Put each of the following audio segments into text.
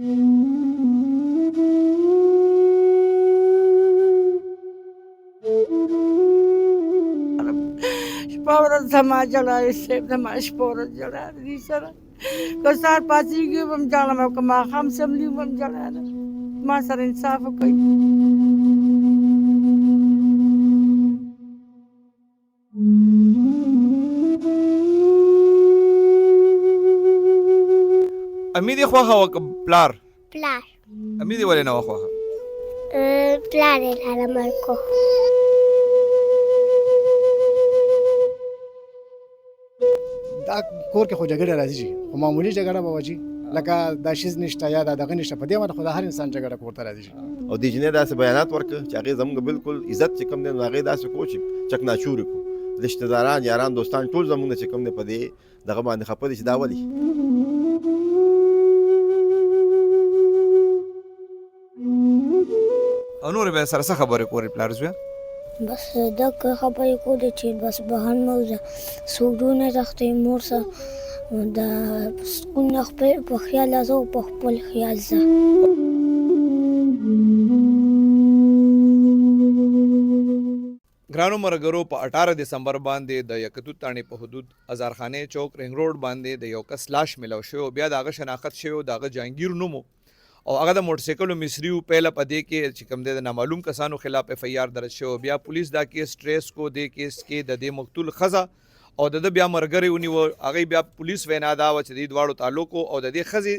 شپه ورځ زما ژړا دی صاحب، زما شپه ورځ ژړا ده دې سره. که سهار پاڅېږي هم ژاړم او که ماښام څملي هم ژړا ده. ما سره انصاف وکړئ. امي دې خوښه وه که پلار؟ پلار. امي دې ولې نه وه خوښه؟ پلار یې راله مړ کړو. دا کور کې خو جګړه راځي خو معمولي جګړه به وځي لکه دا شیز نشته یا دا دغه نشته په دې باندې خو د هر انسان جګړه کور ته راځي. او د جنې داسې بیانات ورکړه چې هغې زموږ بالکل عزت چې کوم دی نو هغې داسې کړو چې چکناچورې کړو. رشته داران یاران دوستان ټول زموږ نه چې کوم دی په دې دغه باندې خفه دي چې دا ولې. او نورې به یې سره څه خبرې کورې پلار زویه؟ بس دغه خبرې کولې چې بس بهر مه وځه، څوک ډوډۍ نه تښتوي مور سره، د سکون نه په خیال ځه او په خپل خیال ځه. ګرانو مرګرو، په 18 دسمبر باندې د یکتوت تاڼې په حدود ازارخانې چوک رنګ روډ باندې د یو کس لاش ملو شوی او بیا د هغه شناخت شوی او د هغه جهانګیر نوم او هغه د موټرسایکلو مصري و. پهله په دې کې چې کوم دی د نامعلوم کسانو خلاف اف ای آر درج شوی. بیا پولیس دا کیس ټریس کو. دې کیس کې د دې مقتول ښځه او د بیا مرګري ونیو. هغې بیا پولیس وینا دا وه چې دې دواړو تعلق او د دې ښځې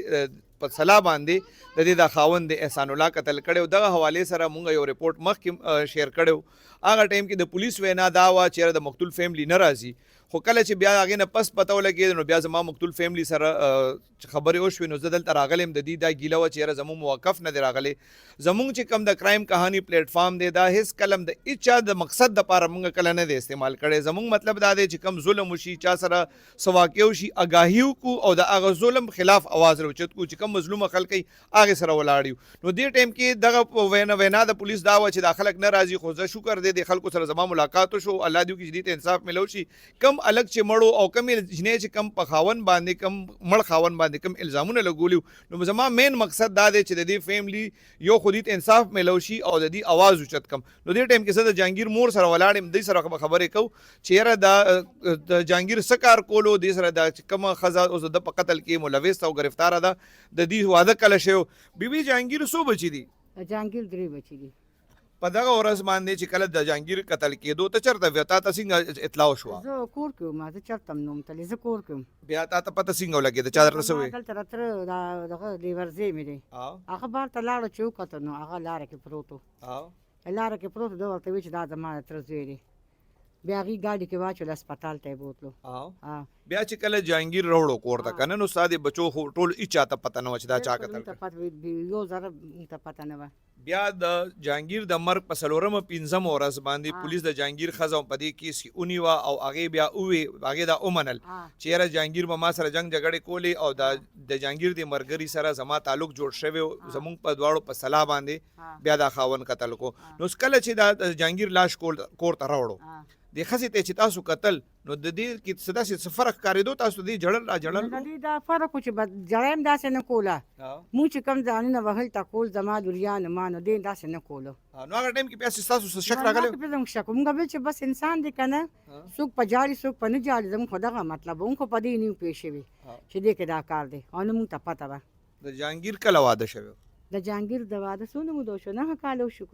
په صلاح باندې د دې د خاوند د احسان الله قتل کړی. دغه حوالې سره مونږ یو رپورټ مخکې شیر کړی. هغه ټایم کې د پولیس وینا دا وه چې د مقتول فیملی نه راځي، خو کله چې بیا هغې نه پس پته ولګېد نو بیا زما مقتول فیملی سره خبرې وشوې نو زه دلته راغلی یم. د دې دا ګیله وه چې یاره زموږ موقف نه دی راغلی. زموږ چې کوم د کرایم کهاني پلیټ فارم دی دا هېڅ کلم د هېچا د مقصد دپاره مونږ کله نه دی استعمال کړی. زموږ مطلب دا دی چې کوم ظلم وشي، چا سره څه واقع وشي، آګاهي وکړو او د هغه ظلم خلاف اواز راوچت کړو چې کوم مظلومه خلک یې هغې سره ولاړ یو. نو دې ټایم کې دغه وینا د پولیس دا وه چې دا خلک نه راځي، خو زه شکر دی د خلکو سره زما ملاقات وشو. الله دې وکړي چې دې ته انصاف ملو شي. کم الګ چې مړو او کم جنې چې کم په خاون باندې کم مړ خاون باندې کم الزامونه لګولي نو زما مین مقصد دا دی چې د دې فیملی یو خو دې ته انصاف ملو شي او د دې اواز اوچت کم. نو دې ټایم کې زه د جهانګیر مور سره ولاړ یم، دوی سره خبرې کوو چې یاره دا د جهانګیر څه کار کولو، دې سره دا چې کومه ښځه اوس د په قتل کې ملوث او ګرفتاره ده، د دې واده کله شوی. بیبي جهانګیر څو بچي دي؟ جهانګیر 3 بچي دي. په دغه ورځ باندې چې کله د جهانګیر قتل کېدو ته چېرته وې؟ تا ته څنګه اطلاع وشوه؟ زه کور کې وم، زه چېرته هم نه وم تللی، زه کور کې وم. بیا تا ته پته څنګه ولګېده؟ چا درته څه وویل؟ دلته راته دغه لیورځی مې دی، هغه بار ته لاړو چې وکتو نو هغه لاره کې پروت و. لاره کې پروت و، ده ورته وویل چې دا زما د تره زوی دی. بیا هغې ګاډي کې واچولو هسپتال ته یې بوتلو. بیا چې کله جهانګیر راوړو کور ته که نه نو ستا د بچو خو ټول هېچا ته پته نه وه چې دا چا قتل کړ؟ یو ذره موږ ته پته نه وه. بیا د جهانګیر د مرګ په 4مه 5مه ورځ باندې پولیس د جهانګیر ښځه په دې کیس کې ونیوه او هغې بیا ووې هغې دا ومنل چې یاره جهانګیر به ما سره جنګ جګړې کولې او د جهانګیر د مرګري سره زما تعلق جوړ شوی زموږ په دواړو په صلاح باندې بیا دا خاوند قتل کو. نو کله چې دا جهانګیر لاش کور ته راوړو د ښځې ته چې تاسو قتل نو د دې کې څه داسې څه فرق ښکارېدو تاسو دې جړل را جړل؟ د دې دا فرق و چې جړی هم داسې نه کوله، مونږ چې کوم ځانونه وهل ټکول زما لوریانو ما نو دې داسې نه کوله. نو هغه ټایم کې بیا ستاسو څه شک راغلی؟ زموږ شک و، مونږ ویل چې بس انسان دی که نه، څوک په جاړي څوک په نه جاړي، زموږ خو دغه مطلب و. مونږ خو په دې نه یو پوه شوي چې دې کې دا کار دی او نه مونږ ته پته وه. د جهانګیر کله واده شوی؟ د جهانګیر د واده څونه موده وشو؟ 9 کاله وشو.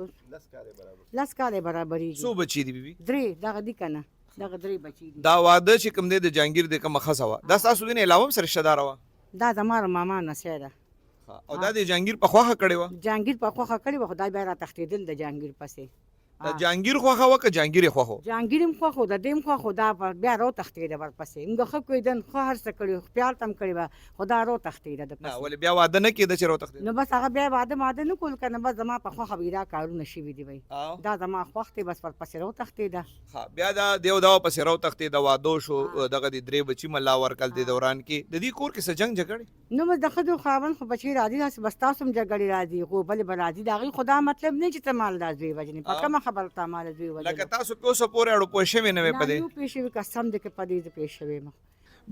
10 کاله برابرېږي. څو بچي دي بیبي؟ 3 دغه دي که نه، دغه 3 بچي دي. دا واده چې کوم دی د جهانګیر د کومه ښځه وه دا ستاسو دې نه علاوه هم سره رشته داره وه؟ دا زما د ماما نسیه ده. او دا د جهانګیر په خوښه کړې وه؟ جهانګیر په خوښه کړې وه، خو دا بیا را تښتېدل د جهانګیر پسې. د جهانګیر خوښه وه که جهانګیر یې خوښ و؟ جهانګیر هم خوښ و، د دې هم خوښ و، دا بیا راوتښتېده ورپسې. موږ ښه کوېدن، ښه هر څه کړي، پیار ته هم کړې وه، خو دا راوتښتېده د نه ولې بیا واده نه کېده چې راوتښتېده؟ نو بس هغه بیا واده نه کول که نه، بس زما په خوښه به دا کارونه شوي دي وی، دا زما خوښ دی، بس ورپسې راوتښتېده. بیا دا دیو دا پسې راوتښتېده، واده شو، دغه د 3 بچي ملا ورکړل د دوران کې. د دې کور کې څه جنګ جګړې؟ نو بس د ښځو خاوند خو بچي راځي داسې، بس تاسو هم جګړې راځي، خو بلې به راځي. د هغې خو دا مطلب نه چې ته مالدار زوی وژنې، په کومه خبره تا مالدار زوی وژنې؟ لکه تاسو په اوسه پورې اړو پوه شوې نه وې په دې؟ نه پوه شوې، قسم دی که په دې زه پوه شوې یم.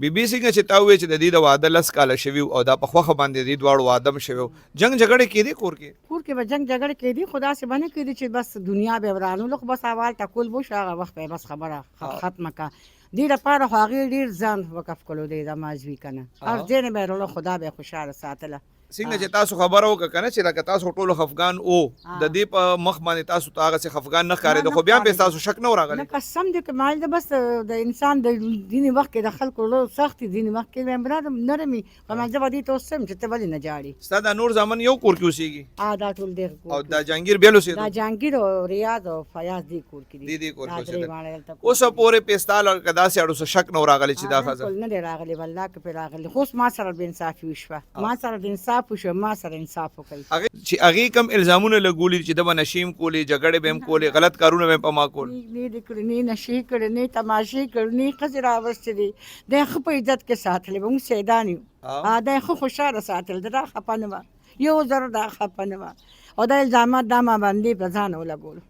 بیبي څنګه چې تا وویل چې د دې د واده 10 کاله شوي او دا په خوښه باندې د دې دواړو واده هم شوی و. جنګ جګړې کېدې کور کې؟ کور کې به جنګ جګړه کېدي خو داسې به نه کېدي چې بس دنیا به ورانولو خو بس اول ټکول به شو هغه وخت به بس خبره ختمه کا دې لپاره خو هغې ډېر ځان وقف کړو دی د مازوي که نه هر ځای نه به یې وړله خدا به یې خوشحاله ساتله. څنګه چې تاسو خبره وکړه که نه چې لکه تاسو ټولو خفګان او د دې په مخ باندې تاسو ته هغسې خفګان نه ښکارېده خو بیا هم پې ستاسو شک نه و راغلی؟ نه قسم دی که مال ده بس د انسان د ځینې وخت کې د خلکو زړه سخت وي ځینې وخت کې نرم وي په منځه به دې ته اوس څه یم چې ته ولې نه جاړې. ستا دا نور زامن یو کور کې اوسېږي؟ دا ټول دغه کور او دا جهانګیر بېل اوسېدو؟ دا جهانګیر او ریاض او فیاض دې کور کې دي. دې کور کې دا درې اوسېدل. واړه دلته کور اوسه پورې پې ستا که داسې اړو څه شک نه و راغلی چې دا ښځه؟ بالکل نه دی راغلی والله که پرې راغلی خو اوس ما سره بې انصافي وشوه ما سره د انصاف وشوه ما سره انصاف وکړي. چې هغې کم الزامونه لګولي چې ده به نشې هم کولې جګړې به هم کولې غلط کارونه به هم په ما کول؟ نه دي کړي نه نشې کړي نه تماشې کړي نه ښځې راوستې دي دی ښه په عزت کې ساتلی به موږ سیدان یو دی ښه خوشحاله ساتل دا خفه نه وه یو ذره دا خفه نه وه او دا الزامات دا ما باندې په ځان ولګولو.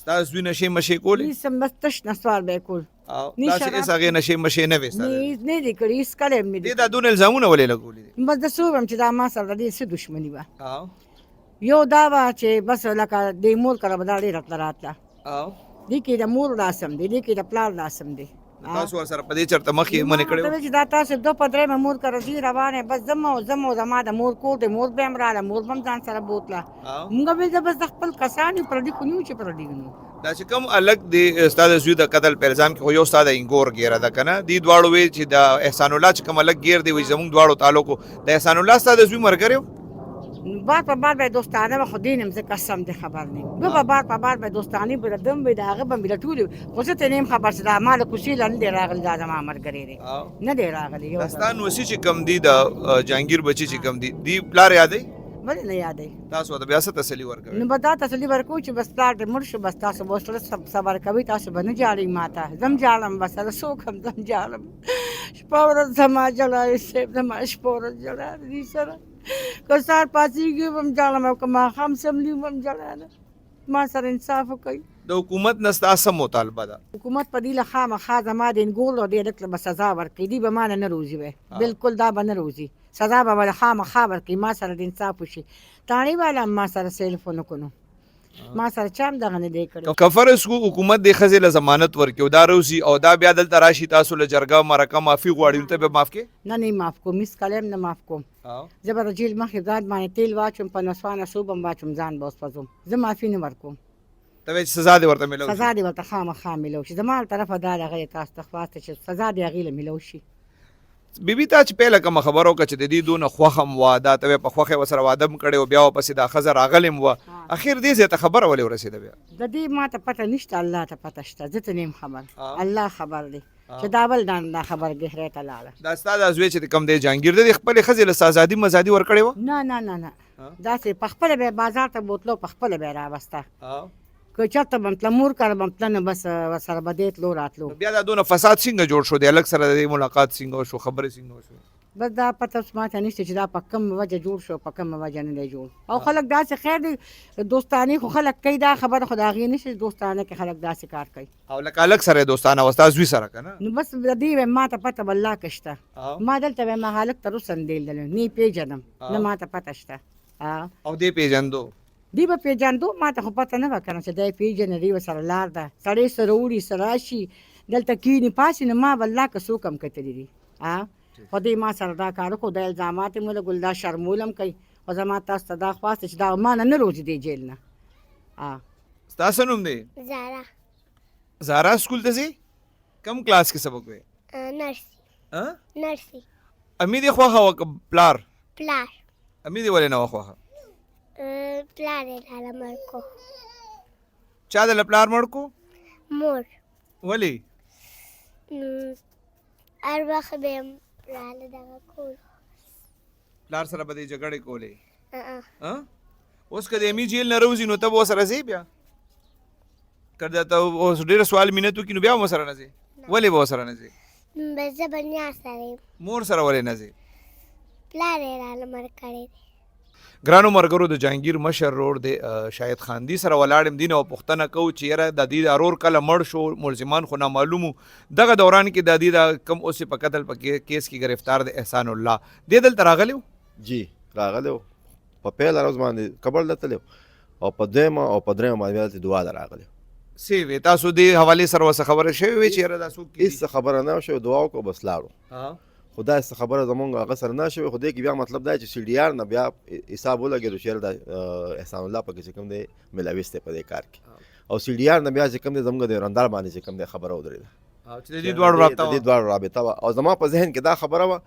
ستا زوی نشې مشې کولې؟ هېڅ هم بس تش نسوار به یې کول داسې هېڅ هغې نشې مشې نه وې ستا؟ نه دي کړي هېڅ کلی هم نه دي. دې دا دونه الزامونه ولې لګولي دي؟ بس زه څه ووایم چې دا ما سره د دې څه دښمني وه. یو دا وه چې بس لکه د مور کره به دا ډېره تله راتله دې کې د مور لاسم دی دې کې د پلار لاسم دی. تاسو ورسره په دې چرته مخ یې منې کړی و؟ چې دا تاسو دوه په درېیمه مور کره ځي روان یې بس ځم او زما د مور کور دی مور به هم راله مور به هم ځان سره بوتله مونږ به زه بس د خپل کسان یو پردي خو نه یو چې پردي نه. دا چې کوم الګ د ستا د زوی د قتل په الزام کې خو یو ستا د انګور ګیره ده که نه دې دواړو وی چې د احسان الله چې کوم الګ ګیر دی وایي زموږ دواړو تعلق و د احسان الله ستا د زوی ملګری و؟ بار په بار به یې دوستانه وه خو دې نه م زه قسم دې خبر نه یم به بار په بار به یې دوستانې به دم به د هغه به مې لټولې خو زه ته نه یم خبر چې دا ما له کوڅې له نه دی راغلی دا زما ملګری دی نه دی راغلی. دا ستا نوسي چې کوم دي د جهانګیر بچي چې کوم دي دی پلار یادوي؟ ولې نه یادوي؟ تاسو ته بیا څه تسلي ورکوي؟ نو به دا تسلي ورکوو چې بس پلار دې مړ شو بس تاسو به اوس صبر کوئ تاسو به نه جاړئ ما ته زم جاړم بس هله څوک هم زم جاړم شپه ورځ زما ژړا صاحب زما شپه ورځ ژړا دې سره که سهار پاڅېږي به هم جاړم او که ماښام سملي به هم جړا ده ما سره انصاف وکړئ. د حکومت نه ستا څه مطالبه ده؟ حکومت په دې له خامخا زما د انګول او دې هلک له به سزا ورکړي دي به ما نه روزي وی بلکل دا به نه روزي سزا به به خامخا ورکړي ما سره د انصاف وشي. تاڼې والا هم ما سره سیلف ونه کړو ما سره چا هم دغه نه دی کړی. که فرض کړو حکومت دې ښځې له ضمانت ورکړي او دا روزي او دا بیا دلته راشي تاسو له جرګه مرکه معافي غواړي نو ته به معاف کړې؟ نه معاف کوم هېڅ کله هم نه معاف کوم. زه به د جیل مخکې ځان باندې تیل واچوم په نسوانه سوب هم واچوم ځان به وسوځم زه معافي نه ورکوم. ته وایې چې سزا دې ورته میلو شي؟ سزا دې ورته خامخا میلو شي زما له طرفه دا د هغې تاسو ته خواست چې سزا دې هغې له میلو شي. بیبي تا چې پیله کومه خبره وکړه چې د دې دونه خوښ هم وه دا ته په خوښه ورسره واده هم کړی او بیا ورپسې دا ښځه راغلې هم وه اخر دې ځای ته خبره ولې ورسېده بیا؟ د دې ما ته پته نشته الله ته پته شته زه ته نه یم خبر الله خبر دی چې دا بل دا خبر ګهرۍ ته لاړه. دا ستا دا زوی چې کوم دی جهانګیر دی د خپلې ښځې له ازادي مزادي ورکړې وه؟ نه داسې په خپله به یې بازار ته بوتلو په خپله به یې راوسته که چېرته به م تله مور کره به م تله نو بس ورسره به دې تلو راتلو. بیا دا دونه فساد څنګه جوړ شو د هلک سره د دې ملاقات څنګه وشو خبرې څنګه وشو؟ بس دا پته اوس ما ته نشته چې دا په کوم وجه جوړ شو په کومه وجه نه دی جوړ او خلک داسې خیر دی دوستانې خو خلک کوي دا خبره خو د هغې نشي دوستانه کې خلک داسې کار کوي او لکه هلک سره یې دوستانه وه ستا زوی سره که نه؟ نو بس د دې وایم ما ته پته والله که شته ما دلته وایم هلک ته وسندېدلی نه یې پېژنم نه ما ته پته شته او دې پېژندو؟ دی به پېژندو ما ته خو پته نه وه که نه چې دی پېژني دی ورسره لار ده سړی سره وړي سره راشي دلته کښېني پاسي نو ما والله که څوک هم کتلي دي خو دی ما سره دا کار وکړو دا الزامات یې ولګول دا شرمول هم کوي خو زما تاسو ته دا خواست چې دا ما نه روزي دی جیل نه. ستا څه نوم دی؟ زارا سکول ته ځې؟ کم کلاس کې سبق وی؟ نرسي. امي دې خوښه وه که پلار؟ امي دې ولې نه وه خوښه؟ پلار یې راله مړ کو. چا دله پلار مړ کو؟ مور. ولې؟ هر وخت به یې راله دغه کول پلار سره به دې جګړې کولې؟ اوس که د امي جیل نه روځي نو ته به ورسره ځې بیا؟ که درته اوس ډېره سوال مینت وکړي نو بیا هم ورسره نه ځې؟ ولې به ورسره نه ځې؟ بس زه به نیا سره یم. مور سره ولې نه ځې؟ پلار یې راله مړ کړی دی. ګرانو ملګرو د جهانګیر مشر رور د شاهد خاندي سره ولاړم دین او پوښتنه کوو چې یاره د دې د ارور کله مړ شو ملزمان خو نامعلومو دغه دوران کې د دې د کم اوسې په قتل په کیس کې گرفتار د احسان الله دې دلته راغلی و جی راغلی و په پیله ورځ باندې کابل ته تللی او په دویمه او په درېیمه باندې دلته دعا ته راغلی سی وی تاسو دې حوالې سره ورسره خبره شوې وې چې یاره دا څوک دي؟ هېڅ خبره نه شوې دعا وکړو بس لاړو خو دا هېڅ خبره زمونږ هغه سره نه شوې خو دې کې بیا مطلب دا چې سی ډي آر نه بیا حساب ولګېدو چې یاره د احسان الله پکې چې کوم دی ملوث دی په دې کار کې او سی ډي آر نه بیا چې کوم دی زمونږ د رندار باندې چې کوم دی خبره ودرېده چې د دې دواړو رابطه د دې دواړو رابطه وه او زما په ذهن کې دا خبره وه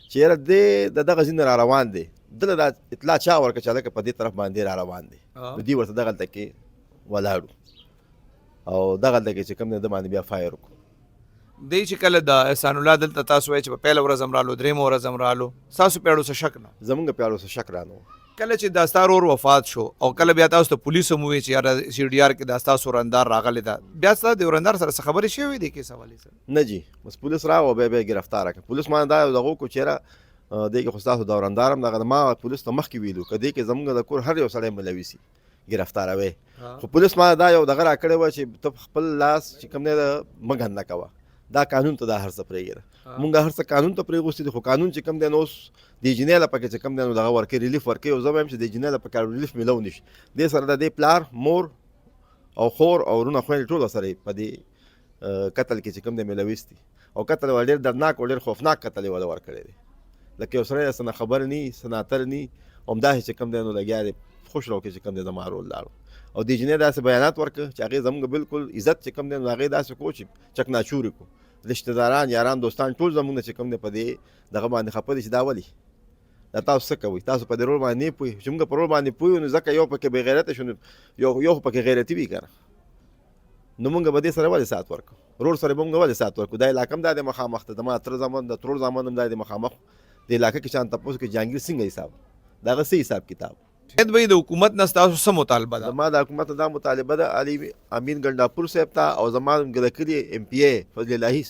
چې یاره دې د دغه ځینې را روان دی دله دا اطلاع چا ورکړه چې هلکه په دې طرف باندې را روان دی نو دوی ورته دغلته کې ولاړو او دغلته کې چې کوم دی د باندې بیا فایر وکړو دی چې کله د احسان الله دلته تاسو وایي چې په پیله ورځ هم رالو درېیمه ورځ هم رالو ستاسو په اړه څه شک نه زمونږ په اړه څه شک رانه و کله چې دا ستا ورور وفات شو او کله بیا تاسو ته پولیسو هم وویل چې یاره سی ډي آر کې دا ستاسو ورندار راغلی ده بیا ستا د ورندار سره څه خبرې شوې دي کیس حوالې سره نه جی بس پولیس راغی بیا ګرفتار کړه پولیس ما دا دغه کو چیرې دې کې خو ستاسو د ورندار هم دغه ما پولیس ته مخکې ویلو که دې کې زمونږ د کور هر یو سړی ملوث ګرفتاروي خو پولیس ما دا یو دغه راکړی وه چې ته خپل لاس چې کوم دی د مه ګنده کوه دا قانون ته دا هر څه پرېږده مونږ هر څه قانون ته پرېغوستي دي خو قانون چې کوم دی نو اوس د جنۍ له پکې چې کوم دی نو دغه ورکوي ریلیف ورکوي او زه به وایم چې د جنۍ له پکې ریلیف میلو نه شي دې سره د دې پلار مور او خور او ورونه خویندې ټوله سره په دې قتل کې چې کوم دی ملوث دي او قتل یې ډېر دردناک او ډېر خوفناک قتل یې وله ورکړی دی لکه یو سړی څه نه خبر نی څه ناتر نی همداسې چې کوم دی نو لګیا دی خوش رو کې چې کوم دی زما رول لاړو او دې جنۍ داسې بیانات ورکړه چې هغې زموږ بالکل عزت چې کوم دی نو هغې داسې کړو چې چکناچور یې کړو رشته داران یاران دوستان ټول زموږ نه چې کوم دی په دې دغه باندې خفه دي چې دا ولې دا تاسو څه کوئ تاسو په دې رول باندې نه پوهېږئ چې موږ په رول باندې پوهېږو نو ځکه یو پکې بې غیرته شو نو یو خو پکې غیرتي وي که نه نو موږ به دې سره ولې سات ورکړو رول سره موږ ولې سات ورکړو دا علاقه هم دا د مخامخ ته زما تره زامن د ترور زامن هم دا د مخامخ د علاقه کې چا تپوس کې جهانګیر څنګه حساب دغه څه حساب کتاب شاید به د حکومت نه ستاسو څه مطالبه ده زما د حکومت دا مطالبه ده علي امین ګنډاپور صاحب ته او زما د کلي ایم پی ای فضل الهي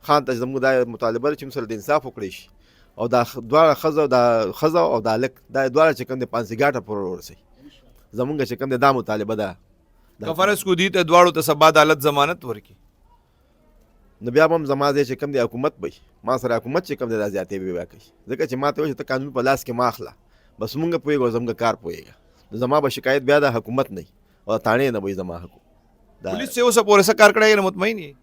خان ته زموږ دا مطالبه ده چې موږ سره د انصاف وکړی شي او دا دواړه ښځه او دا هلک دا دواړه چې کوم دی پانسي ګاټه پورې ورسوي زموږ چې کوم دی دا مطالبه ده که فرض کو دي ته دواړو ته سبا عدالت ضمانت ورکړي نو بیا به هم زما دی چې کوم دی حکومت به ما سره حکومت چې کوم دی دا زیاتې به بیا کوي ځکه چې ما ته وایي چې ته قانون په لاس کې مه اخله بس مونږ پوهېږو زموږ کار پوهېږه نو زما به شکایت بیا د حکومت نه وي او تاڼې نه به وي زما پولیس چې اوسه پورې څه کار کړی مطمئن یې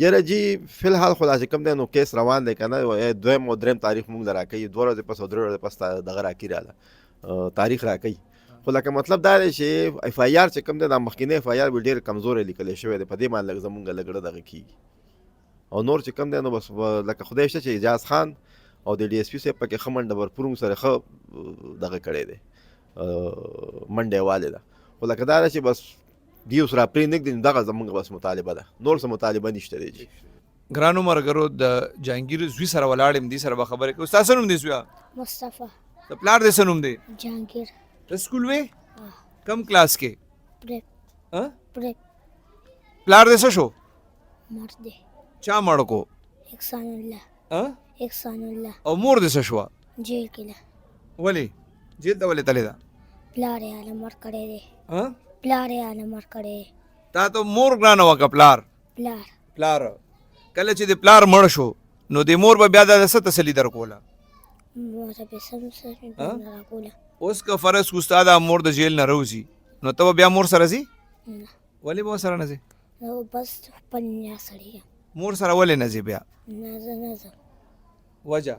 یاره جی فی الحال خو دا چې کوم دی نو کیس روان دی که نه دویم او درېیم تاریخ مونږ له راکوي 2 ورځې پس او 3 ورځې پس دغه راکي راله تاریخ راکوي خو لکه مطلب دا دی چې اف آی آر چې کوم دی دا مخکینی اف آی آر به ډېر کمزوری لیکلی شوی دی په دې باندې لږ زمونږ لږ دغه کېږي او نور چې کوم دی نو بس لکه خدای شته چې اجاز خان او د ډي اس پي صاحب پکې ښه منډه ورپور موږ سره ښه دغه کړی دی منډه یې والې ده خو لکه دا ده چې بس دې اوس را پرې نږدې دغه زموږ بس مطالبه ده نور څه مطالبه نشته دی جي ګرانو ملګرو د جهانګیر زوی سره ولاړ یم دې سره به خبرې کوو ستا څه نوم دی زویه مصطفی د پلار دې څه نوم دی جهانگیر ته سکول وې کم کلاس کې پریپ پلار دې څه شو مر دی چا مړ کو احسان الله احسان الله او مور دې څه شوه جیل کې ده ولې جیل ته ولې تللی ده پلار یې هله مړ کړی دی پلار یې هله مړ کړی دی تا ته مور ګرانه وه که پلار پلار کله چې د پلار مړ شو نو د مور به بیا د څه تسلي در کوله مور به سم سره راکوله اوس که فرض کو ستا دا مور د جیل نه روځي نو ته به بیا مور سره ځي نه ولې به ورسره نه ځې نو بس خپل نیا سړی یم مور سره ولې نه ځې بیا نه زه نه ځم وجه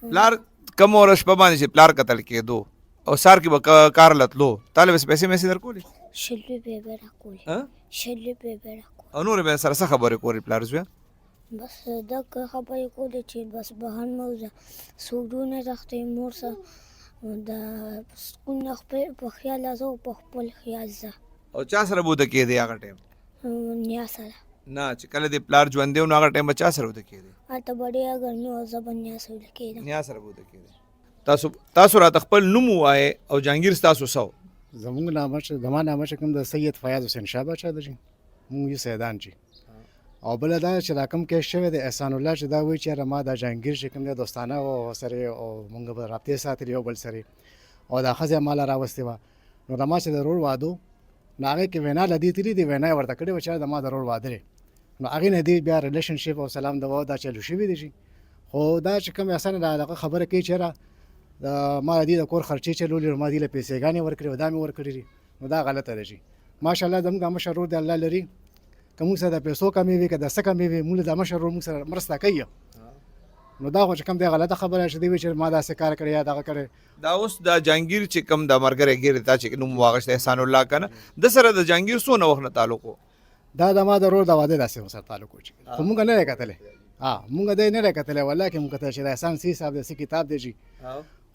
پلار کم اور شپه باندې چې پلار قتل کېدو او سار کې به کار لتلو تاله بس پیسې میسې در کولې شل روپۍ به راکولې شل روپۍ به راکولې او نورې به سره څه خبرې کولې پلار زویه بس دغه خبرې کولې چې بس بهر مه وځه سوډونه راخته مور سره د سکون نه په خیال ځه او په خپل خیال ځه او چا سره بوده کېدی هغه ټایم نیا سره نه چې کله د پلار ژوندی و نو هغه ټایم به چا سره بوده کېدی هلته به ډېره ګرمي وه زه به نیا سره کېدم نیا سره بوده کېدی تاسو راته خپل نوم ووایې او جهانګیر ستاسو څه و زموږ نامه چې زما نامه چې کوم د سید فیاض حسین شاه باچا ده چې موږ یو سیدان چې او بل دا چې دا کوم کیس شوی د احسان الله چې دا وایي چې ما دا جهانګیر چې کوم دی دوستانه او سره او مونږ به رابطې ساتلې یو بل سره او دا ښځه مال راوستې وه نو د ما چې د رور وادو نو هغې کې وینا له دې تللي دي وینا یې ورته کړې وه چې د ما د رور واده دی نو هغې نه دې بیا ریلیشنشپ او سلام دعا دا چلو شوي دي خو دا چې کوم احسان دغه خبره کوي چې د ما دې د کور خرچې چلولې ما دې له پیسېګانې ورکړې او دا مې ورکړې دي نو دا غلطه ده ماشاءالله زموږ مشر ورور دی الله لري که موږ سره د پیسو کمې وي که د څه کمې وي موږ د مشر ورور موږ سره مرسته کوي نو دا خو چې کوم دی غلطه خبره چې دی وایي چې ما داسې کار کړی یا دغه کړی دا اوس د جهانګیر چې کم د مرګره ګیر تا چې نوم واغښت احسان الله کنه د سره د جهانګیر څونه وخت نه تعلق و دا د ما د رور د واده داسې سره تعلق و خو موږ نه دی کتلی موږ دی نه دی کتلی والله کې موږ کتلی چې د احسان سی صاحب د څه کتاب دی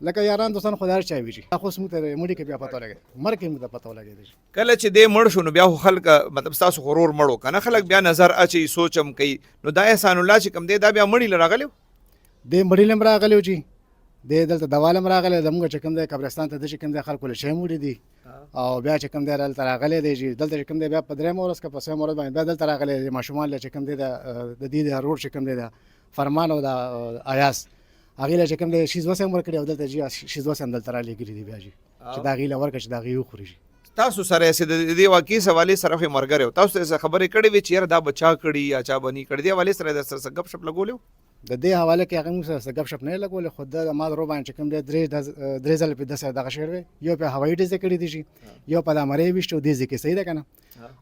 لکه یاران دوستان خو دا هر چا وي خو موږ ته مړي کې بیا پته ولګېد مرګ کې موږ ته پته ولګېد کله چې دی مړ شو نو بیا خو خلک مطلب ستاسو غرور مړو کنه خلک بیا نظر اچي سوچم کوي نو دا احسان الله چې کم دی دا بیا مړی لراغلی دی مړی لم راغلی و چې دی دلته دوالم راغلی زموږ چې کوم دی قبرستان ته د چې کوم دی خلکو له شی موړي دي او بیا چې کوم دی دلته راغلی دی چې دلته چې کوم دی بیا په درېیمه ورځ که په څلورمه ورځ باندې بیا دلته راغلی دی ماشومان له چې کوم دی د دې د رور چې کوم دی د فرمان او د ایاس هغې له چې کوم دی شیز وسې هم ورکړي او دلته شیز وسې هم دلته رالیږلي دي بیا چې د هغې له ورکړه چې د هغې وخوري تاسو سره یې د دې واقعي حوالې سره خو ملګری و تاسو ته خبرې کړې وې چې یاره دا به چا کړي یا چا به نه کړي دې حوالې سره در سره څه ګپ شپ لګولی و د دې حواله کې هغه موږ سره ګپ شپ نه لګولې خو د ما د رور باندې چې کوم دی درې ځله پې داسې دغه شوی وی یو پې هوایي ډزې کړي دي چې یو په دا مرۍ ویشت او دې ځای کې صحیح ده که نه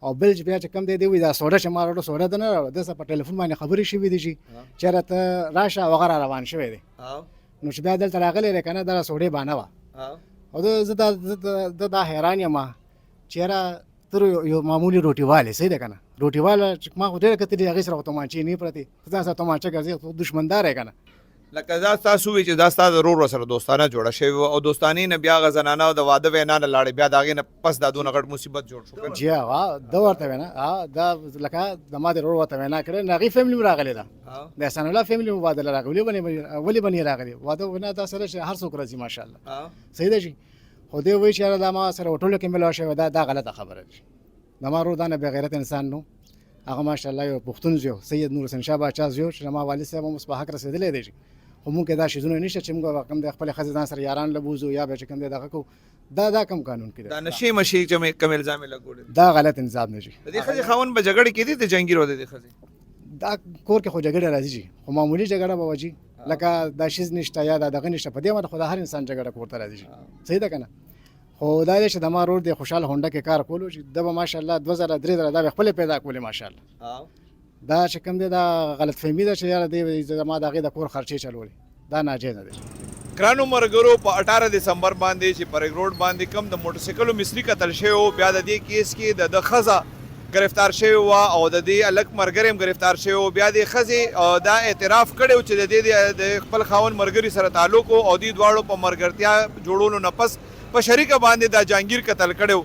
او بل چې بیا چې کوم دی دی وایي دا سوډه چې ما راوړه سوډه ده نه راوړه داسې په ټلیفون باندې خبرې شوي دي چې چېرې ته راشه هغه را روان شوی دی نو چې بیا دلته راغلی دی که نه دا سوډې بانه وه او زه دا حیران یم چېرې تر یو معمولي روټیوالی صحیح ده که نه روټیواله چې ما خو ډېره کتلي هغې سره خو تومانچې نه پرتې ته ځان سره تومانچه ګرځې دشمندار یې که نه لکه دا تاسو وی چې دا ستا د رور سره دوستانه جوړه شوې وه او دوستانې نه بیا هغه زنانه او د واده وینا نه لاړې بیا د هغې نه پس دا دونه غټ مصیبت جوړ شو جی ده ورته وینا دا لکه د ما د رور ورته وینا کړې نو هغې فیملي م راغلې ده د احسان الله فیملي م واده له راغلي ولې به نه راغلې واده وینا دا سره چې هر څوک راځي ماشاءالله صحیح ده خو دې وایي چې یاره دا ما سره هوټلو کې میلاو شوی دا غلطه خبره ده د ما رور دا نه بې غیرت انسان نو هغه ماشاءالله یو پښتون زوی سید نور حسین شاه باچا زوی چې ما والد صاحب هم اوس په حق رسېدلی دی خو مونږ کې دا شیزونه نشته چې مونږ کوم د خپلې ښځې ځان سره یاران لبوزو یا به چې کوم دی دغه کوو دا کم قانون کې دا نشې مشې چې کوم الزام یې لګولی دا غلط نظام نه شي د دې ښځې خاوند به جګړې کېدې د جهانګیر او د دې ښځې دا کور کې خو جګړې راځي چې خو معمولي جګړه به وځي لکه دا شیز نشته یا دا دغه نشته په دې باندې خو د هر انسان جګړه کور ته راځي صحیح ده که نه خو دا دی چې د ما رور دی خوشحال هونډه کې کار کولو چې ده به ماشاءالله 2000 3000 دا به خپلې پیدا کولې ماشاءالله دا چې کوم دی دا غلط فهمي ده چې یاره دی ما د هغې د کور خرچې چلولې دا ناجیزه ده ګرانو مرګرو په 18 دسمبر باندې چې پر روډ باندې کم د موټرسایکلو مصری قتل شوی و بیا د دې کیس کې د ښځه گرفتار شوی و او د دې الک مرګري هم گرفتار شوی و بیا د ښځې دا اعتراف کړی چې د دې د خپل خاوند مرګري سره تعلق و او دې دواړو په مرګرتیا جوړولو نه پس په شریکه باندې دا جهانګیر قتل کړی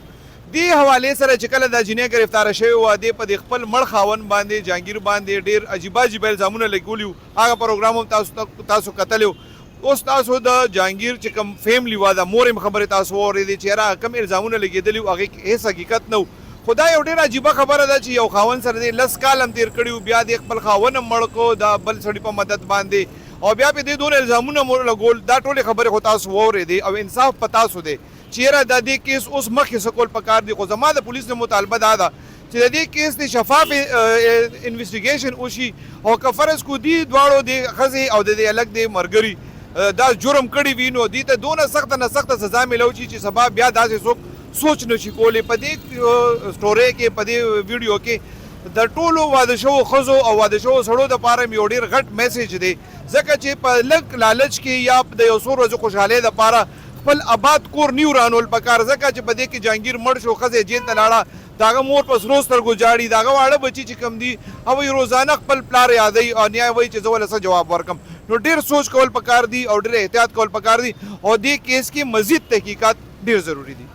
دې حوالې سره چې کله دا جینۍ گرفتاره شوې وه دې په دې خپل مړ خاوند باندې جهانګیر باندې ډېر عجیبه عجیبه الزامونه لګولي وو هغه پروګرام هم تاسو کتلی وو اوس تاسو د جهانګیر چې کوم فیملی وه د مور هم خبرې تاسو واورېدې چې یاره کوم الزامونه لګېدلي وو هغې کې هېڅ حقیقت نه و خو دا یو ډېر عجیبه خبره ده چې یو خاوند سره دې 10 کال هم تېر کړي وو بیا دې خپل خاوند هم مړ کړو د بل سړي په مدد باندې او بیا پې دې دونه الزامونه لګول دا ټولې خبرې خو تاسو واورېدې او انصاف په تاسو دی چیرې د دې کیس اوس مخکې سکول پکار دی خو زما د پولیس نه مطالبه دا ده چې د دې کیس د شفاف انویسټیګیشن وشي او که فرض کو دي دواړو د ښځې او د دې الګ د مرګري دا جرم کړی وي نو دې ته دونه سخته نه سخته سزا میلو چې سبا بیا داسې څوک سوچ نشي کولی په دې سټورۍ کې په دې ویډیو کې د ټولو واده شوو ښځو او واده شوو سړو دپاره مې یو ډېر غټ میسیج دی ځکه چې په لږ لالچ کې یا د یو څو ورځو خوشحالۍ دپاره خپل آباد کور نیو رانول پکار ځکه چې په دې کې جهانګیر مړ شو ښځې جیل ته لاړه د هغه مور په سرو سترګو جاړي د هغه واړه بچي چې کم دي هغوی روزانه خپل پلار یادوي او نیا وایي چې زه ولې څه جواب ورکړم نو ډېر سوچ کول پکار دي او ډېر احتیاط کول پکار دي او دې کیس کې مزید تحقیقات ډېر ضروري دي